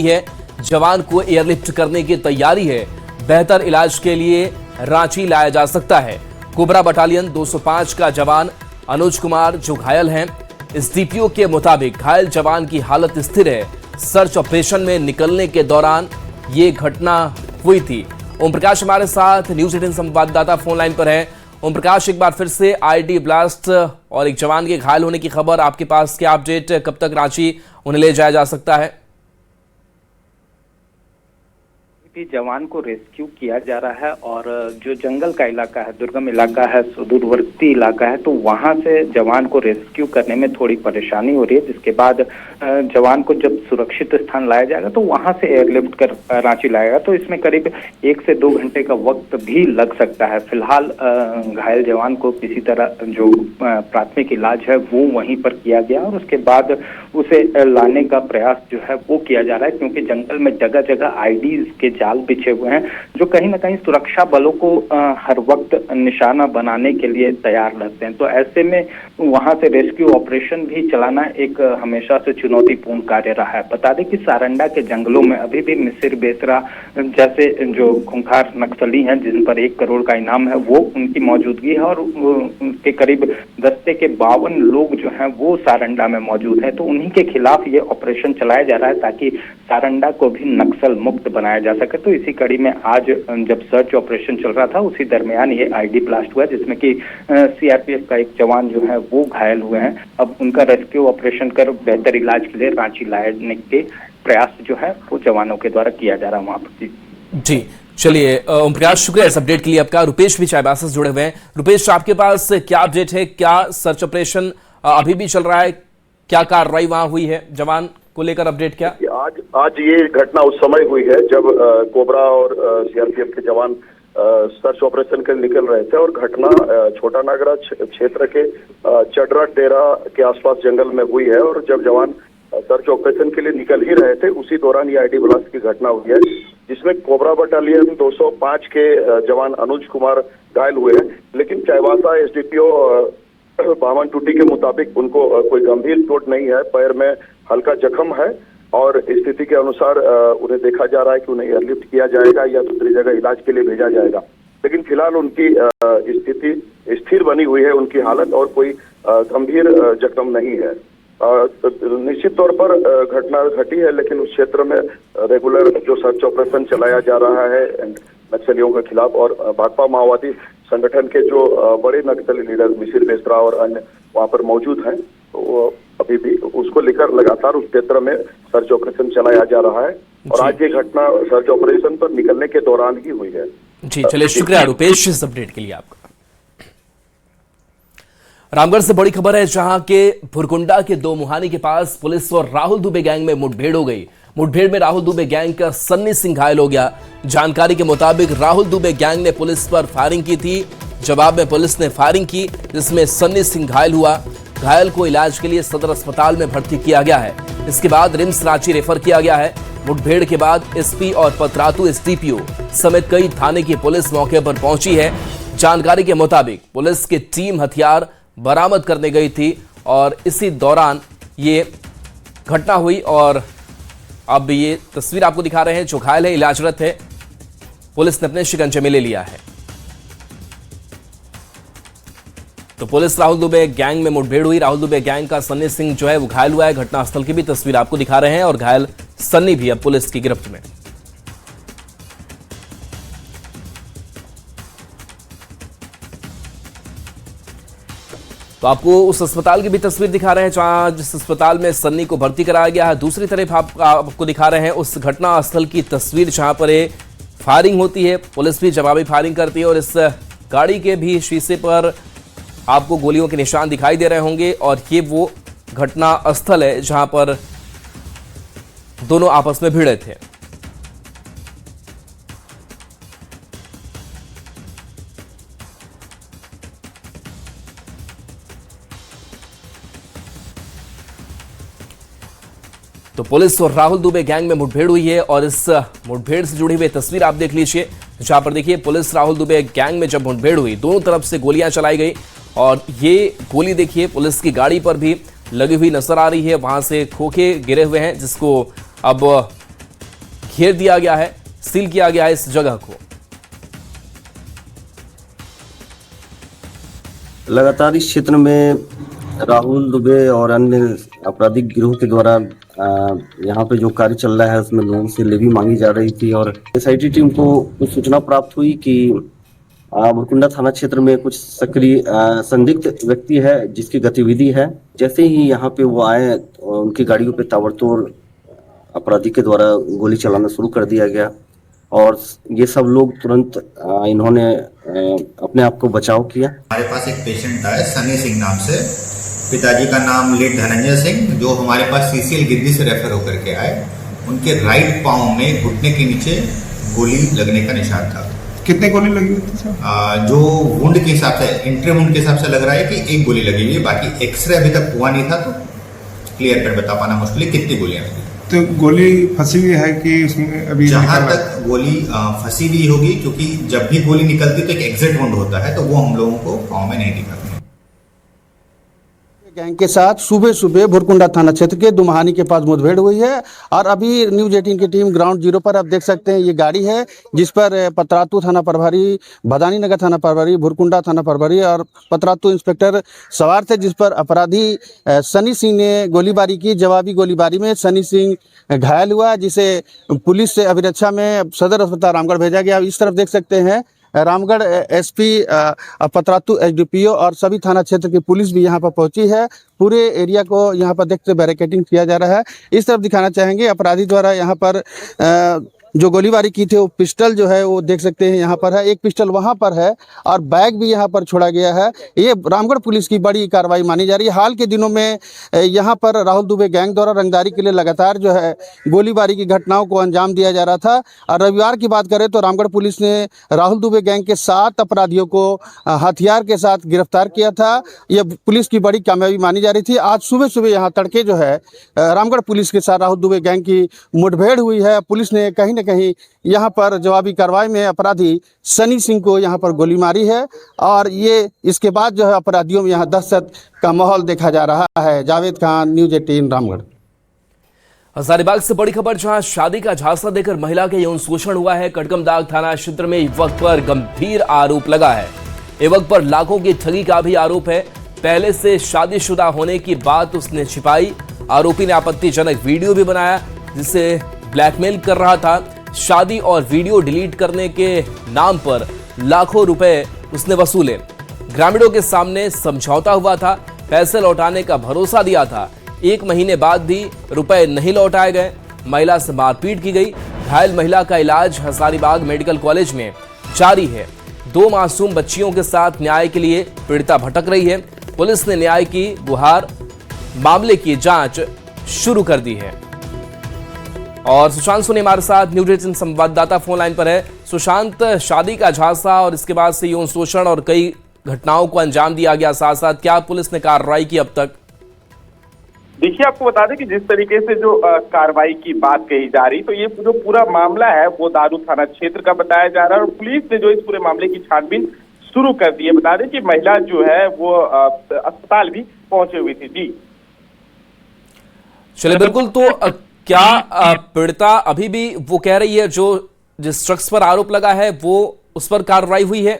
है। जवान को एयरलिफ्ट करने की तैयारी है। बेहतर इलाज के लिए रांची लाया जा सकता है। कोबरा बटालियन 205 का जवान अनुज कुमार जो घायल हैं, एसडीपीओ के मुताबिक घायल जवान की हालत स्थिर है। सर्च ऑपरेशन में निकलने के दौरान ये घटना हुई थी। ओम प्रकाश हमारे साथ न्यूज 18 संवाददाता फोन लाइन पर है। ओम प्रकाश, एक बार फिर से आईडी ब्लास्ट और एक जवान के घायल होने की खबर आपके पास, क्या अपडेट, कब तक रांची उन्हें ले जाया जा सकता है? भी जवान को रेस्क्यू किया जा रहा है और जो जंगल का इलाका है, दुर्गम इलाका है, सुदूरवर्ती इलाका है, तो वहां से जवान को रेस्क्यू करने में थोड़ी परेशानी हो रही है। जिसके बाद जवान को जब सुरक्षित स्थान लाया जाएगा तो वहां से एयरलिफ्ट कर रांची लाएगा, तो इसमें करीब 1 से 2 घंटे का वक्त भी लग सकता है। फिलहाल घायल जवान को किसी तरह जो प्राथमिक इलाज है वो वहीं पर किया गया और उसके बाद उसे लाने का प्रयास जो है वो किया जा रहा है, क्योंकि जंगल में जगह जगह आईडीज के जाल बिछे हुए हैं जो कहीं ना कहीं सुरक्षा बलों को हर वक्त निशाना बनाने के लिए तैयार रहते हैं। तो ऐसे में वहां से रेस्क्यू ऑपरेशन भी चलाना एक हमेशा से चुनौतीपूर्ण कार्य रहा है। बता दें कि सारंडा के जंगलों में अभी भी मिसिर बेसरा जैसे जो खूंखार नक्सली हैं जिन पर 1 करोड़ का इनाम है वो उनकी मौजूदगी है और उनके करीब दस्ते के 52 लोग जो हैं वो सारंडा में मौजूद हैं। तो उन्हीं के खिलाफ ये ऑपरेशन चलाया जा रहा है ताकि सारंडा को भी नक्सल मुक्त बनाया जा सके। तो इसी कड़ी में आज जब सर्च ऑपरेशन चल रहा था उसी दरमियान ये आईडी ब्लास्ट हुआ, जिसमें कि सीआरपीएफ का एक जवान जो है वो घायल हुए हैं। अब उनका रेस्क्यू ऑपरेशन कर बेहतर इलाज के लिए रांची लाने के प्रयास जो है वो जवानों के द्वारा किया जा रहा है वहां पर। जी चलिए ओम प्रकाश, शुक्रिया इस अपडेट के लिए आपका। रुपेश भी चाईबासा से जुड़े हुए हैं। रुपेश, आपके पास क्या अपडेट है? क्या सर्च ऑपरेशन अभी भी चल रहा है? क्या कार्रवाई वहां हुई है? जवान को लेकर अपडेट क्या? आज ये घटना उस समय हुई है जब कोबरा और सीआरपीएफ के जवान सर्च ऑपरेशन के निकल रहे थे और घटना छोटा नागरा क्षेत्र के चडरा डेरा के आसपास जंगल में हुई है। और जब जवान सर्च ऑपरेशन के लिए निकल ही रहे थे उसी दौरान ये आईडी ब्लास्ट की घटना हुई है, जिसमें कोबरा बटालियन 205 के जवान अनुज कुमार घायल हुए हैं। लेकिन चाईबासा एसडीपीओ बामन टूटी के मुताबिक उनको कोई गंभीर चोट नहीं है, पैर में हल्का जख्म है और स्थिति के अनुसार उन्हें देखा जा रहा है कि उन्हें एयरलिफ्ट किया जाएगा या दूसरी जगह इलाज के लिए भेजा जाएगा। लेकिन फिलहाल उनकी स्थिति स्थिर बनी हुई है, उनकी हालत, और कोई गंभीर जख्म नहीं है। निश्चित तौर पर घटना घटी है, लेकिन उस क्षेत्र में रेगुलर जो सर्च ऑपरेशन चलाया जा रहा है नक्सलियों के खिलाफ, और भाकपा माओवादी संगठन के जो बड़े नक्सली लीडर मिसिर बेसरा और अन्य वहां पर मौजूद हैं, तो अभी भी उसको लेकर लगातार उस क्षेत्र में सर्च ऑपरेशन चलाया जा रहा है। और आज ये घटना सर्च ऑपरेशन पर निकलने के दौरान ही हुई है। जी चलिए, शुक्रिया रुपेश इस अपडेट के लिए आपका। रामगढ़ से बड़ी खबर है, जहां के भुरकुंडा के 2 मुहानी के पास पुलिस और राहुल दुबे गैंग में मुठभेड़ हो गई। मुठभेड़ में राहुल दुबे गैंग का सन्नी सिंह घायल हो गया। जानकारी के मुताबिक राहुल दुबे गैंग ने पुलिस पर फायरिंग की थी। जवाब में पुलिस ने फायरिंग की, जिसमें सन्नी सिंह घायल हुआ। घायल को इलाज के लिए सदर अस्पताल में भर्ती किया गया है। इसके बाद रिम्स रांची रेफर किया गया है। मुठभेड़ के बाद एसपी और पतरातू एसडीपीओ समेत कई थाने की पुलिस मौके पर पहुंची है। जानकारी के मुताबिक पुलिस की टीम हथियार बरामद करने गई थी और इसी दौरान ये घटना हुई। और अब ये तस्वीर आपको दिखा रहे हैं, जो घायल है इलाजरत है, पुलिस ने अपने शिकंजे में ले लिया है। तो पुलिस राहुल दुबे गैंग में मुठभेड़ हुई। राहुल दुबे गैंग का सन्नी सिंह जो है वो घायल हुआ है। घटनास्थल की भी तस्वीर आपको दिखा रहे हैं और घायल सन्नी भी अब पुलिस की गिरफ्त में। तो आपको उस अस्पताल की भी तस्वीर दिखा रहे हैं जहां जिस अस्पताल में सन्नी को भर्ती कराया गया है। दूसरी तरफ आपको दिखा रहे हैं उस घटनास्थल की तस्वीर जहां पर फायरिंग होती है। पुलिस भी जवाबी फायरिंग करती है और इस गाड़ी के भी शीशे पर आपको गोलियों के निशान दिखाई दे रहे होंगे। और ये वो घटना स्थल है जहां पर दोनों आपस में भिड़े थे। तो पुलिस और राहुल दुबे गैंग में मुठभेड़ हुई है और इस मुठभेड़ से जुड़ी हुई तस्वीर आप देख लीजिए, जहां पर देखिए पुलिस राहुल दुबे गैंग में जब मुठभेड़ हुई, दोनों तरफ से गोलियां चलाई गई और ये गोली देखिए पुलिस की गाड़ी पर भी लगी हुई नजर आ रही है। वहां से खोखे गिरे हुए हैं, जिसको अब घेर दिया गया है, सील किया गया है इस जगह को। लगातार इस क्षेत्र में राहुल दुबे और अन्य आपराधिक गिरोह के द्वारा यहाँ पे जो कार्य चल रहा है उसमें लोगों से लेवी मांगी जा रही थी और एसआईटी टीम को कुछ सूचना प्राप्त हुई कि भुरकुंडा थाना क्षेत्र में कुछ सक्रिय संदिग्ध व्यक्ति है जिसकी गतिविधि है। जैसे ही यहाँ पे वो आए उनकी गाड़ियों पे ताबड़तोड़ अपराधी के द्वारा गोली चलाना शुरू कर दिया गया और ये सब लोग तुरंत इन्होंने अपने आप को बचाव किया। हमारे पास एक पेशेंट आया सनी सिंह नाम से, पिताजी का नाम लेट धनंजय सिंह, जो हमारे पास सीसीएल गिद्दी से रेफर होकर के आए। उनके राइट पांव में घुटने के नीचे गोली लगने का निशान था। कितने गोली लगी हुई थी सर? जो वुंड के हिसाब से, एंट्री वुंड के हिसाब से लग रहा है कि एक गोली लगी हुई है, बाकी एक्सरे अभी तक हुआ नहीं था तो क्लियर कट बता पाना मुश्किल है कितनी गोलियां लगी। तो गोली फंसी हुई है कि उसमें अभी? जहां तक गोली फंसी हुई होगी, क्योंकि जब भी गोली निकलती तो एक एग्जिट वुंड होता है, तो वो हम लोगों को पाँव में नहीं दिखा। गैंग के साथ सुबह सुबह भुरकुंडा थाना क्षेत्र के दुमहानी के पास मुठभेड़ हुई है और अभी न्यूज 18 की टीम ग्राउंड जीरो पर आप देख सकते हैं ये गाड़ी है जिस पर पतरातू थाना प्रभारी, भदानी नगर थाना प्रभारी, भुरकुंडा थाना प्रभारी और पतरातू इंस्पेक्टर सवार थे, जिस पर अपराधी सनी सिंह ने गोलीबारी की। जवाबी गोलीबारी में सनी सिंह घायल हुआ, जिसे पुलिस से अभिरक्षा में सदर अस्पताल रामगढ़ भेजा गया। इस तरफ देख सकते हैं रामगढ़ एसपी, पतरातू एसडीपीओ और सभी थाना क्षेत्र की पुलिस भी यहाँ पर पहुंची है। पूरे एरिया को यहाँ पर देखते बैरिकेडिंग किया जा रहा है। इस तरफ दिखाना चाहेंगे अपराधी द्वारा यहाँ पर जो गोलीबारी की थी वो पिस्टल जो है वो देख सकते हैं यहाँ पर है, एक पिस्टल वहाँ पर है और बैग भी यहाँ पर छोड़ा गया है। ये रामगढ़ पुलिस की बड़ी कार्रवाई मानी जा रही है। हाल के दिनों में यहाँ पर राहुल दुबे गैंग द्वारा रंगदारी के लिए लगातार जो है गोलीबारी की घटनाओं को अंजाम दिया जा रहा था। और रविवार की बात करें तो रामगढ़ पुलिस ने राहुल दुबे गैंग के 7 अपराधियों को हथियार के साथ गिरफ्तार किया था। ये पुलिस की बड़ी कामयाबी मानी जा रही थी। आज सुबह सुबह यहाँ तड़के जो है रामगढ़ पुलिस के साथ राहुल दुबे गैंग की मुठभेड़ हुई है। पुलिस ने कहीं कहीं यहाँ पर जवाबी कार्रवाई में अपराधी सनी सिंह को यहाँ पर गोली मारी है और ये इसके बाद जो है अपराधियों में यहाँ दहशत का माहौल देखा जा रहा है। जावेद खान, न्यूज 18 रामगढ़। हजारीबाग से बड़ी खबर, जहां शादी का झांसा देकर महिला के यौन शोषण हुआ है। कटकमदाग थाना क्षेत्र में युवक पर गंभीर आरोप लगा है। युवक पर लाखों की ठगी का भी आरोप है। पहले से शादीशुदा होने की बात उसने छिपाई। आरोपी ने आपत्तिजनक वीडियो भी बनाया जिसे ब्लैकमेल कर रहा था। शादी और वीडियो डिलीट करने के नाम पर लाखों रुपए उसने वसूले। ग्रामीणों के सामने समझौता हुआ था, पैसे लौटाने का भरोसा दिया था। 1 महीने बाद भी रुपए नहीं लौटाए गए। महिला से मारपीट की गई। घायल महिला का इलाज हजारीबाग मेडिकल कॉलेज में जारी है। 2 मासूम बच्चियों के साथ न्याय के लिए पीड़िता भटक रही है। पुलिस ने न्याय की गुहार, मामले की जांच शुरू कर दी है। और सुशांत सोनी हमारे साथ न्यूज 18 संवाददाता फोन लाइन पर है। सुशांत, शादी का झांसा और इसके बाद से यौन शोषण और कई घटनाओं को अंजाम दिया गया, साथ साथ क्या पुलिस ने कार्रवाई की अब तक? देखिए, आपको बता दें कि जिस तरीके से जो कार्रवाई की बात कही जा रही, तो ये जो पूरा मामला है वो दारू थाना क्षेत्र का बताया जा रहा है और पुलिस ने जो इस पूरे मामले की छानबीन शुरू कर दी है। बता दें कि महिला जो है वो अस्पताल भी पहुंचे हुई थी। जी चलिए, बिल्कुल। तो क्या पीड़िता अभी भी वो कह रही है जो जिस शख्स पर आरोप लगा है वो उस पर कार्रवाई हुई है?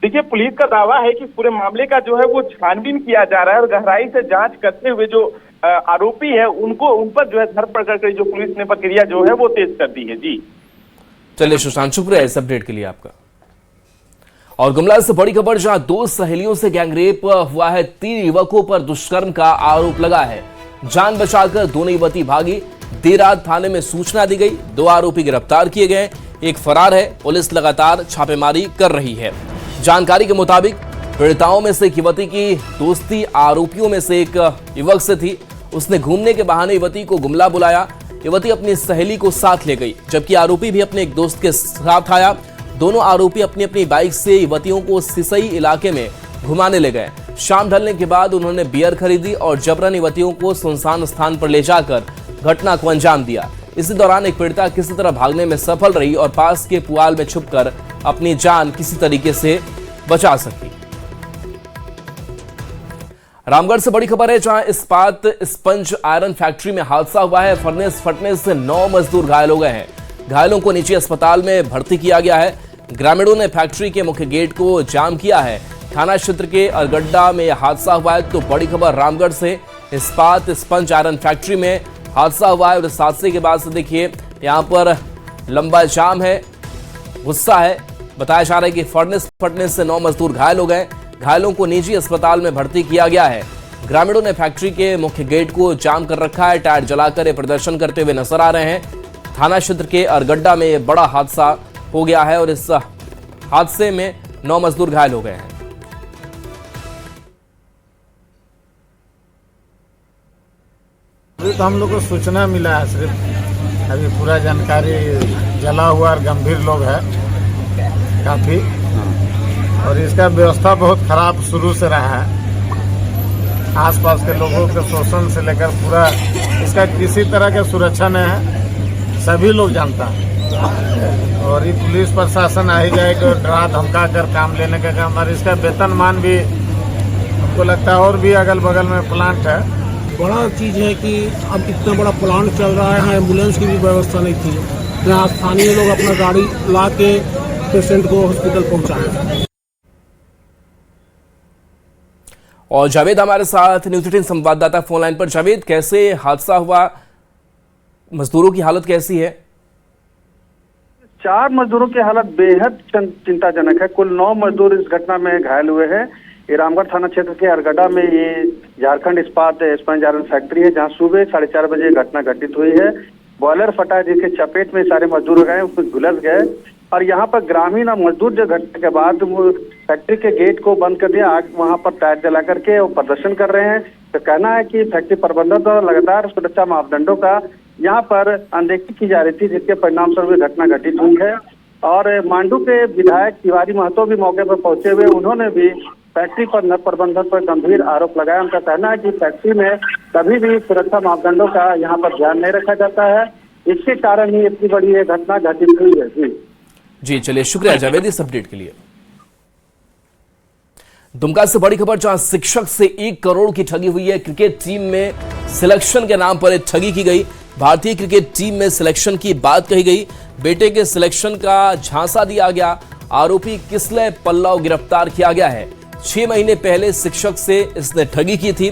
देखिए, पुलिस का दावा है कि पूरे मामले का जो है वो छानबीन किया जा रहा है और गहराई से जांच करते हुए जो आरोपी है उनको उन पर जो है धरपकड़ कर जो पुलिस ने प्रक्रिया जो है वो तेज कर दी है। जी चलिए सुशांत, शुक्रिया इस अपडेट के लिए आपका। और गुमला से बड़ी खबर, जहां 2 सहेलियों से गैंगरेप हुआ है। 3 युवकों पर दुष्कर्म का आरोप लगा है। जान बचाकर दोनों युवती भागी। देर रात थाने में सूचना दी गई। 2 आरोपी गिरफ्तार किए गए, एक फरार है। पुलिस लगातार छापेमारी कर रही है। जानकारी के मुताबिक पीड़िताओं में से एक युवती की दोस्ती आरोपियों में से एक युवक से थी। उसने घूमने के बहाने युवती को गुमला बुलाया। युवती अपनी सहेली को साथ ले गई, जबकि आरोपी भी अपने एक दोस्त के साथ आया। दोनों आरोपी अपनी अपनी बाइक से युवतियों को सिसई इलाके में घुमाने ले गए। शाम ढलने के बाद उन्होंने बियर खरीदी और जबरन युवतियों को सुनसान स्थान पर ले जाकर घटना को अंजाम दिया। इसी दौरान एक पीड़िता किसी तरह भागने में सफल रही और पास के पुआल में छुपकर अपनी जान किसी तरीके से बचा सकी। रामगढ़ से बड़ी खबर है, जहां इस्पात स्पंज आयरन फैक्ट्री में हादसा हुआ है। फर्नेस फटने से 9 मजदूर घायल हो गए हैं। घायलों को निजी अस्पताल में भर्ती किया गया है। ग्रामीणों ने फैक्ट्री के मुख्य गेट को जाम किया है। थाना क्षेत्र के अरगड्डा में हादसा हुआ है। तो बड़ी खबर रामगढ़ से, इस्पात स्पंज आयरन फैक्ट्री में हादसा हुआ है और इस हादसे के बाद से देखिए यहां पर लंबा जाम है, गुस्सा है। बताया जा रहा है कि फर्नेस फटने से 9 मजदूर घायल हो गए। घायलों को निजी अस्पताल में भर्ती किया गया है। ग्रामीणों ने फैक्ट्री के मुख्य गेट को जाम कर रखा है। टायर जलाकर ये प्रदर्शन करते हुए नजर आ रहे हैं। थाना क्षेत्र के अरगड्डा में ये बड़ा हादसा हो गया है और इस हादसे में 9 मजदूर घायल हो गए हैं। अभी तो हम लोग को सूचना मिला है, सिर्फ अभी पूरा जानकारी जला हुआ और गंभीर लोग है काफी, और इसका व्यवस्था बहुत खराब शुरू से रहा है। आसपास के लोगों के शोषण से लेकर पूरा इसका किसी तरह का सुरक्षा नहीं है, सभी लोग जानता है। और ये पुलिस प्रशासन आ ही जाएगा और डरा धमका कर काम लेने का काम, और इसका वेतनमान भी हमको लगता है। और भी अगल बगल में प्लांट है। बड़ा चीज़ है कि अब इतना बड़ा प्लांट चल रहा है, एम्बुलेंस की भी व्यवस्था नहीं थी। यहाँ स्थानीय लोग अपना गाड़ी ला के पेशेंट को हॉस्पिटल पहुँचाए। और जावेद हमारे साथ न्यूज़ 18 संवाददाता फोन लाइन पर। जावेद, कैसे हादसा हुआ, मजदूरों की हालत कैसी है? 4 मजदूरों की हालत बेहद चिंताजनक है। कुल 9 मजदूर इस घटना में घायल हुए हैं। ये रामगढ़ थाना क्षेत्र के अरगड्डा में ये झारखंड इस्पात स्पंज आयरन फैक्ट्री है, जहां सुबह 4:30 बजे घटना घटित हुई है। बॉयलर फटा, जिसके चपेट में सारे मजदूर गए, उसमें झुलस गए। और यहाँ पर ग्रामीण और मजदूर जो घटना के बाद वो फैक्ट्री के गेट को बंद कर दिया, आग वहाँ पर टायर जला करके वो प्रदर्शन कर रहे हैं। तो कहना है कि फैक्ट्री प्रबंधन द्वारा लगातार सुरक्षा मापदंडों का यहाँ पर अनदेखी की जा रही थी, जिसके परिणाम स्वरूप घटना घटित हुई है। और मांडू के विधायक तिवारी महतो भी मौके पर पहुंचे हुए, उन्होंने भी फैक्ट्री पर नव प्रबंधन पर गंभीर आरोप लगाया। उनका कहना है कि फैक्ट्री में कभी भी सुरक्षा मापदंडों का यहाँ पर ध्यान नहीं रखा जाता है, इसके कारण ही इतनी बड़ी ये घटना घटित हुई है। जी चलिए, शुक्रिया जावेद इस अपडेट के लिए। दुमका से बड़ी खबर, जहां शिक्षक से 1 करोड़ की ठगी हुई है। क्रिकेट टीम में सिलेक्शन के नाम पर ठगी की गई। भारतीय क्रिकेट टीम में सिलेक्शन की बात कही गई। बेटे के सिलेक्शन का झांसा दिया गया। आरोपी किसलय पल्लव गिरफ्तार किया गया है। 6 महीने पहले शिक्षक से इसने ठगी की थी।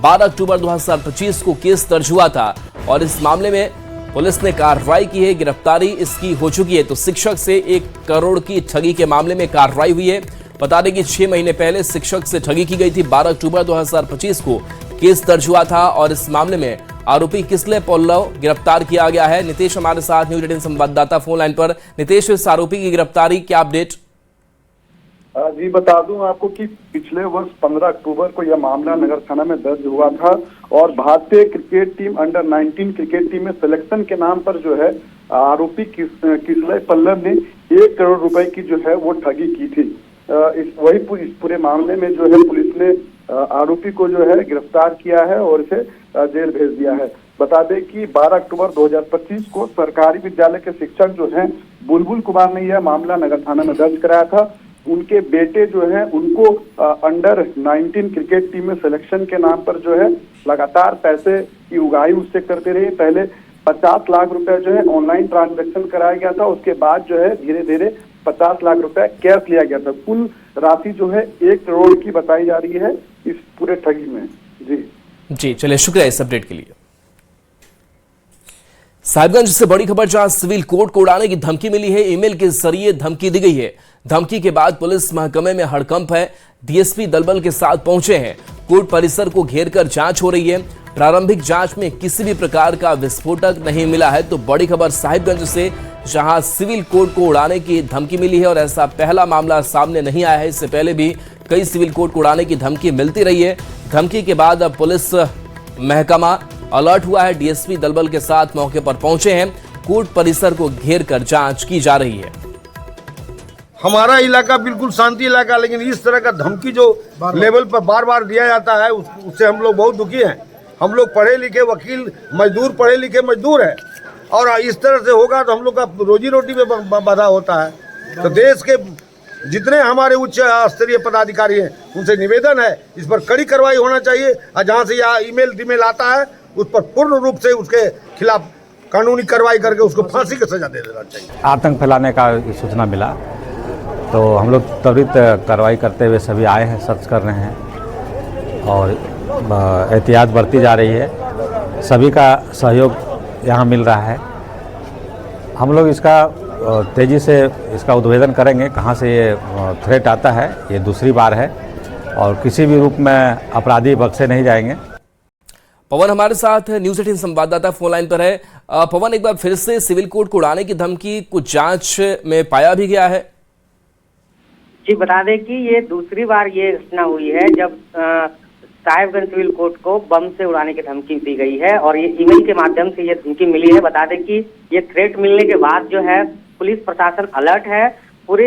12 अक्टूबर 2025 को केस दर्ज हुआ था और इस मामले में पुलिस ने कार्रवाई की है। गिरफ्तारी इसकी हो चुकी है। तो शिक्षक से 1 करोड़ की ठगी के मामले में कार्रवाई हुई है। बता दें कि 6 महीने पहले शिक्षक से ठगी की गई थी। 12 अक्टूबर 2025 को केस दर्ज हुआ था और इस मामले में आरोपी किसलय पल्लव गिरफ्तार किया गया है। नितेश हमारे साथ न्यूज़ 18 संवाददाता फोन लाइन पर। नितेश, इस आरोपी की गिरफ्तारी क्या अपडेट? जी बता दूं आपको कि पिछले वर्ष 15 अक्टूबर को यह मामला नगर थाना में दर्ज हुआ था और भारतीय cricket team under 19 cricket team में सिलेक्शन के नाम पर जो है आरोपी किसलय पल्लव ने 1 करोड़ रुपए की जो है वो ठगी की थी। इस पूरे मामले में जो है पुलिस ने आरोपी को जो है गिरफ्तार किया है और इसे जेल भेज दिया है। बता दें कि 12 अक्टूबर 2025 को सरकारी विद्यालय के शिक्षक जो हैं बुलबुल कुमार ने यह मामला नगर थाना में दर्ज कराया था। उनके बेटे जो है उनको अंडर 19 क्रिकेट टीम में सिलेक्शन के नाम पर जो है लगातार पैसे की उगाही उससे करते रहे। पहले 50 लाख रुपए जो है ऑनलाइन ट्रांजैक्शन कराया गया था, उसके बाद जो है धीरे धीरे 50 लाख रुपए कैश लिया गया था। कुल राशि जो है 1 करोड़ की बताई जा रही है इस पूरे ठगी में। जी चलिए, शुक्रिया इस अपडेट के लिए। साहिबगंज से बड़ी खबर, जहां सिविल कोर्ट को उड़ाने की धमकी मिली है। ईमेल के जरिए धमकी दी गई है। धमकी के बाद पुलिस महकमे में हड़कंप है। डीएसपी दलबल के साथ पहुंचे हैं। कोर्ट परिसर को घेरकर जांच हो रही है। प्रारंभिक जांच में किसी भी प्रकार का विस्फोटक नहीं मिला है। तो बड़ी खबर साहिबगंज से, जहां सिविल कोर्ट को उड़ाने की धमकी मिली है और ऐसा पहला मामला सामने नहीं आया है। इससे पहले भी कई सिविल कोर्ट को उड़ाने की धमकी मिलती रही है। धमकी के बाद अब पुलिस महकमा अलर्ट हुआ है। डीएसपी दलबल के साथ मौके पर पहुंचे हैं। कोर्ट परिसर को घेर कर जांच की जा रही है। हमारा इलाका बिल्कुल शांति इलाका, लेकिन इस तरह का धमकी जो लेवल पर बार बार दिया जाता है उससे हम लोग बहुत दुखी हैं। हम लोग पढ़े लिखे वकील मजदूर, पढ़े लिखे मजदूर हैं और इस तरह से होगा तो हम लोग का रोजी रोटी में बाधा होता है। तो देश के जितने हमारे उच्च स्तरीय पदाधिकारी हैं उनसे निवेदन है इस पर कड़ी कार्रवाई होना चाहिए और जहाँ से यह ईमेल आता है उस पर पूर्ण रूप से उसके खिलाफ कानूनी कार्रवाई करके उसको फांसी की सजा दे देना चाहिए। आतंक फैलाने का सूचना मिला तो हम लोग त्वरित कार्रवाई करते हुए सभी आए हैं, सर्च कर रहे हैं और एहतियात बरती जा रही है। सभी का सहयोग यहाँ मिल रहा है। हम लोग इसका तेज़ी से इसका उद्भेदन करेंगे, कहाँ से ये थ्रेट आता है। ये दूसरी बार है और किसी भी रूप में अपराधी बख्शे नहीं जाएंगे। पवन हमारे साथ न्यूज़ 18 संवाददाता फोन लाइन पर है। पवन, एक बार फिर से सिविल कोड को उड़ाने की धमकी कुछ जांच में पाया भी गया है? जी, बता दें कि ये दूसरी बार ये घटना हुई है जब साहिबगंज सिविल कोर्ट को बम से उड़ाने की धमकी दी गई है और ये ईमेल के माध्यम से ये धमकी मिली है। बता दें कि ये थ्रेट मिलने के बाद जो है पुलिस प्रशासन अलर्ट है। पूरे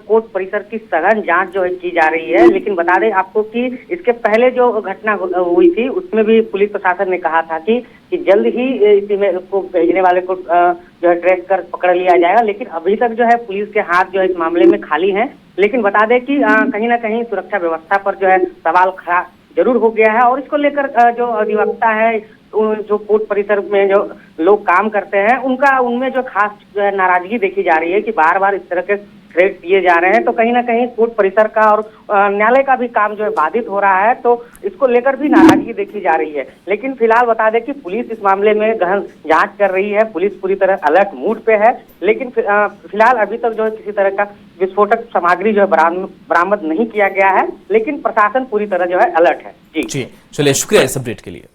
कोर्ट परिसर की सघन जांच जो है की जा रही है। लेकिन बता दें आपको कि इसके पहले जो घटना हुई थी उसमें भी पुलिस प्रशासन ने कहा था कि जल्द ही इसी में उसको भेजने वाले को जो है ट्रेस कर पकड़ लिया जाएगा। लेकिन अभी तक जो है पुलिस के हाथ जो है इस मामले में खाली हैं। लेकिन बता दें कि कहीं ना कहीं सुरक्षा व्यवस्था पर जो है सवाल खड़ा जरूर हो गया है और इसको लेकर जो अधिवक्ता है, जो कोर्ट परिसर में जो लोग काम करते हैं उनमें जो खास जो है नाराजगी देखी जा रही है कि बार बार इस तरह के थ्रेट दिए जा रहे हैं। तो कहीं ना कहीं कोर्ट परिसर का और न्यायालय का भी काम जो है बाधित हो रहा है, तो इसको लेकर भी नाराजगी देखी जा रही है। लेकिन फिलहाल बता दें कि पुलिस इस मामले में गहन जांच कर रही है। पुलिस पूरी तरह अलर्ट मूड पे है। लेकिन फिलहाल अभी तक जो है किसी तरह का विस्फोटक सामग्री जो है बरामद नहीं किया गया है। लेकिन प्रशासन पूरी तरह जो है अलर्ट है। जी चलिए, शुक्रिया इस अपडेट के लिए।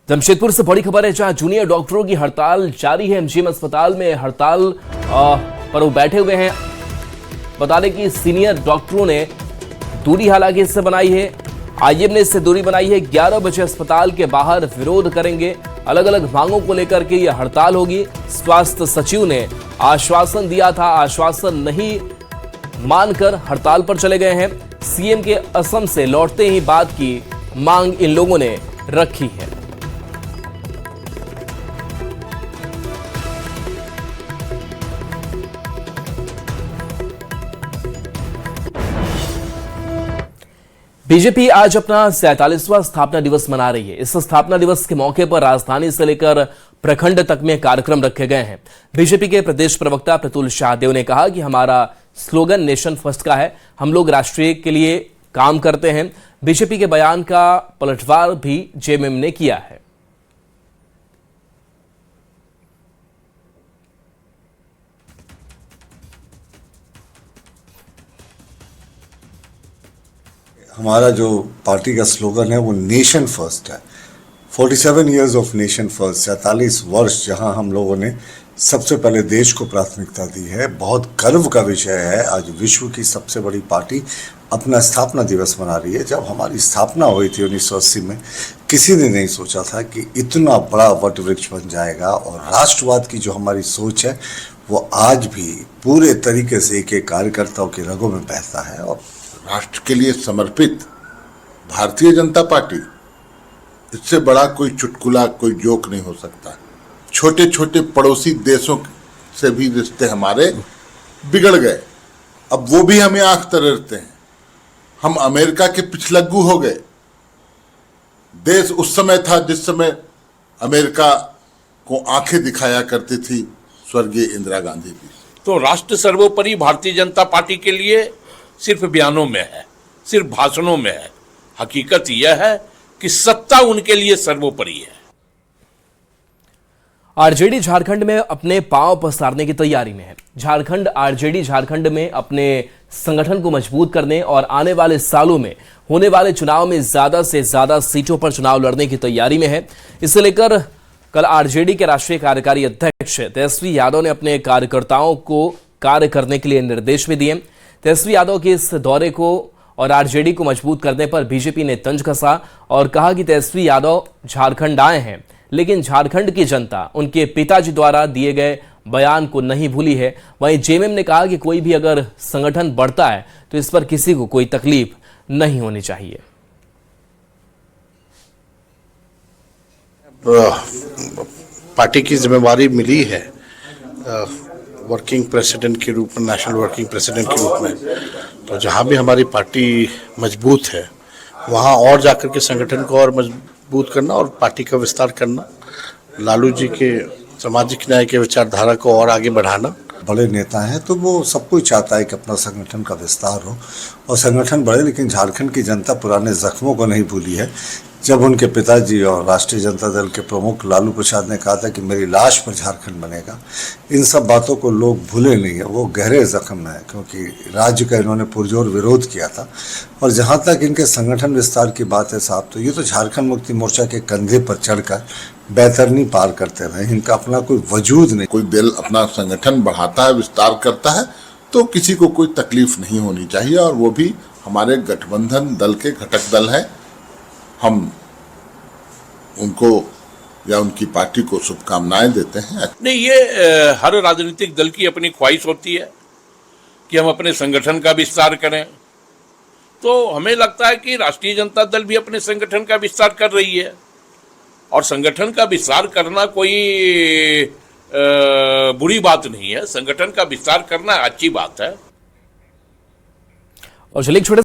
जमशेदपुर से बड़ी खबर है, जहां जूनियर डॉक्टरों की हड़ताल जारी है। एमजीएम अस्पताल में हड़ताल पर वो बैठे हुए हैं। बता दें कि सीनियर डॉक्टरों ने दूरी हालांकि इससे बनाई है। आईएम ने इससे दूरी बनाई है। 11 बजे अस्पताल के बाहर विरोध करेंगे। अलग अलग मांगों को लेकर के यह हड़ताल होगी। स्वास्थ्य सचिव ने आश्वासन दिया था, आश्वासन नहीं मानकर हड़ताल पर चले गए हैं। सीएम के असम से लौटते ही बात की मांग इन लोगों ने रखी है। बीजेपी आज अपना 47वां स्थापना दिवस मना रही है। इस स्थापना दिवस के मौके पर राजधानी से लेकर प्रखंड तक में कार्यक्रम रखे गए हैं। बीजेपी के प्रदेश प्रवक्ता प्रतुल शाहदेव ने कहा कि हमारा स्लोगन नेशन फर्स्ट का है, हम लोग राष्ट्रीय के लिए काम करते हैं। बीजेपी के बयान का पलटवार भी जेएमएम ने किया है। हमारा जो पार्टी का स्लोगन है वो नेशन फर्स्ट है। 47 इयर्स ऑफ नेशन फर्स्ट, 47 वर्ष जहां हम लोगों ने सबसे पहले देश को प्राथमिकता दी है। बहुत गर्व का विषय है, आज विश्व की सबसे बड़ी पार्टी अपना स्थापना दिवस मना रही है। जब हमारी स्थापना हुई थी 1980 में, किसी ने नहीं सोचा था कि इतना बड़ा वट वृक्ष बन जाएगा। और राष्ट्रवाद की जो हमारी सोच है वो आज भी पूरे तरीके से एक एक कार्यकर्ताओं के रगों में बहता है। और राष्ट्र के लिए समर्पित भारतीय जनता पार्टी, इससे बड़ा कोई चुटकुला, कोई जोक नहीं हो सकता। छोटे छोटे पड़ोसी देशों से भी रिश्ते हमारे बिगड़ गए, अब वो भी हमें आंख तरेरते हैं। हम अमेरिका के पिछलग्गू हो गए। देश उस समय था जिस समय अमेरिका को आंखें दिखाया करती थी स्वर्गीय इंदिरा गांधी जी। तो राष्ट्र सर्वोपरि भारतीय जनता पार्टी के लिए सिर्फ बयानों में है, सिर्फ भाषणों में है। हकीकत यह है कि सत्ता उनके लिए सर्वोपरि है। आरजेडी झारखंड में अपने पांव पसारने की तैयारी में है। आरजेडी झारखंड में अपने संगठन को मजबूत करने और आने वाले सालों में होने वाले चुनाव में ज्यादा से ज्यादा सीटों पर चुनाव लड़ने की तैयारी में है। इसे लेकर कल आरजेडी के राष्ट्रीय कार्यकारी अध्यक्ष तेजस्वी यादव ने अपने कार्यकर्ताओं को कार्य करने के लिए निर्देश भी दिए। तेजस्वी यादव के इस दौरे को और आरजेडी को मजबूत करने पर बीजेपी ने तंज कसा और कहा कि तेजस्वी यादव झारखंड आए हैं, लेकिन झारखंड की जनता उनके पिताजी द्वारा दिए गए बयान को नहीं भूली है। वहीं जेएमएम ने कहा कि कोई भी अगर संगठन बढ़ता है तो इस पर किसी को कोई तकलीफ नहीं होनी चाहिए। पार्टी की जिम्मेवारी मिली है, वर्किंग प्रेसिडेंट के रूप में, नेशनल वर्किंग प्रेसिडेंट के रूप में। तो जहाँ भी हमारी पार्टी मजबूत है वहाँ और जाकर के संगठन को और मजबूत करना और पार्टी का विस्तार करना, लालू जी के सामाजिक न्याय के विचारधारा को और आगे बढ़ाना। बड़े नेता हैं तो वो सब कोई चाहता है कि अपना संगठन का विस्तार हो और संगठन बढ़े, लेकिन झारखंड की जनता पुराने जख्मों को नहीं भूली है। जब उनके पिताजी और राष्ट्रीय जनता दल के प्रमुख लालू प्रसाद ने कहा था कि मेरी लाश पर झारखंड बनेगा, इन सब बातों को लोग भूले नहीं है, वो गहरे जख्म में है, क्योंकि राज्य का इन्होंने पुरजोर विरोध किया था। और जहाँ तक इनके संगठन विस्तार की बात है साहब, तो ये तो झारखंड मुक्ति मोर्चा के कंधे पर चढ़कर बैतरनी पार करते रहे, इनका अपना कोई वजूद नहीं। कोई दल अपना संगठन बढ़ाता है, विस्तार करता है, तो किसी को कोई तकलीफ नहीं होनी चाहिए, और वो भी हमारे गठबंधन दल के घटक दल है। हम उनको या उनकी पार्टी को शुभकामनाएं देते हैं। नहीं, ये हर राजनीतिक दल की अपनी ख्वाहिश होती है कि हम अपने संगठन का विस्तार करें। तो हमें लगता है कि राष्ट्रीय जनता दल भी अपने संगठन का विस्तार कर रही है, और संगठन का विस्तार करना कोई बुरी बात नहीं है। संगठन का विस्तार करना अच्छी बात है। और चलिए छोटे